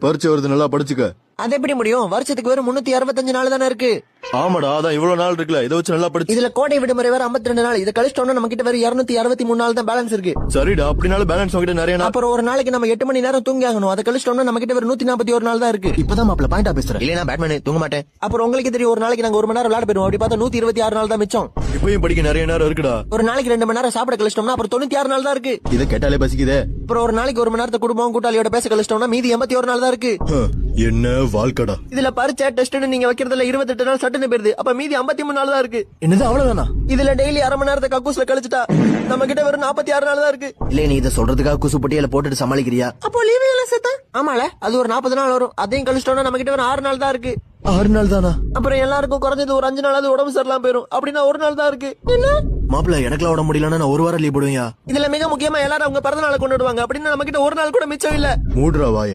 பரிச்சை வருது, நல்லா படிச்சுக்க. அது எப்படி முடியும்? வருஷத்துக்கு வெறும் 365 நாள் தானே இருக்கு. ஆமாடா, அதான் இவ்வளவு நாள் இருக்குல்ல, இதை வச்சு நல்லா படிச்சு. இதுல கோடை விடுமுறை வேற 52 நாள். இதை கழிச்சிட்டோம்னா நம்ம கிட்ட வேற 263 நாள் தான் பேலன்ஸ் இருக்கு. சரிடா, அப்படினாலும் பேலன்ஸ் உங்ககிட்ட நிறைய நாள். அப்புறம் ஒரு நாளைக்கு நம்ம 8 மணி நேரம் தூங்கி ஆகணும். அதை கழிச்சிட்டோம்னா நம்ம கிட்ட வேற 141 நாள் தான் இருக்கு. இப்பதான் மாப்பிள்ள பாயிண்டா பேசுறேன். இல்ல நான் பேட்மேன் தூங்க மாட்டேன். அப்புறம் உங்களுக்கு தெரியும், ஒரு நாளைக்கு நாங்க 1 மணி நேரம் விளையாட போயிருவோம். அப்படி பார்த்தா 126 நாள் தான் மிச்சம். இப்பயும் படிக்க நிறைய நேரம் இருக்குடா. ஒரு நாளைக்கு 2 மணி நேரம் சாப்பிட கழிச்சிட்டோம்னா அப்புறம் 96 நாள் தான் இருக்கு. இதை கேட்டாலே பசிக்குதே. அப்புறம் ஒரு நாளைக்கு 1 மணி நேரத்தை குடும்பம் கூட்டாளியோட பேச கழிச்சிட்டோம்னா மீதி 81 நாள் தான் இருக்கு. என்ன வாழ்க்கடா. இதுல பரிச்சை டெஸ்ட்னு நீங்க வைக்கிறதுல 28 நாள் சட்டுன்னு போயிருது. அப்ப மீதி 53 நாள் தான் இருக்கு. என்னது அவ்வளவுதானா? இதுல டெய்லி அரை மணி நேரத்தை கக்கூஸ்ல கழிச்சிட்டா நம்ம கிட்ட வெறும் 46 நாள் தான் இருக்கு. இல்ல நீ இதை சொல்றதுக்காக குசு பட்டியல போட்டுட்டு சமாளிக்கிறியா? அப்போ லீவு எல்லாம் சேர்த்தா ஆமால அது ஒரு 40 நாள் வரும். அதையும் கழிச்சிட்டோம்னா நம்ம கிட்ட வெறும் 6 நாள் தான் இருக்கு. 6 நாள் தானா? அப்புறம் எல்லாருக்கும் குறைஞ்சது ஒரு 5 நாளாவது உடம்பு சரியில்லாம போயிரும். அப்படின்னா 1 நாள் தான் இருக்கு. என்ன மாப்பிள்ள எனக்குலாம் உடம்பு முடியலன்னா நான் 1 வாரம் லீவ் போடுவேன். இதுல மிக முக்கியமா எல்லாரும் அவங்க பிறந்த நாளை கொண்டாடுவாங்க. அப்படின்னா நம்ம கிட்ட 1 நாள் கூட மிச்சம் இல்ல. மூடுறா வாய்.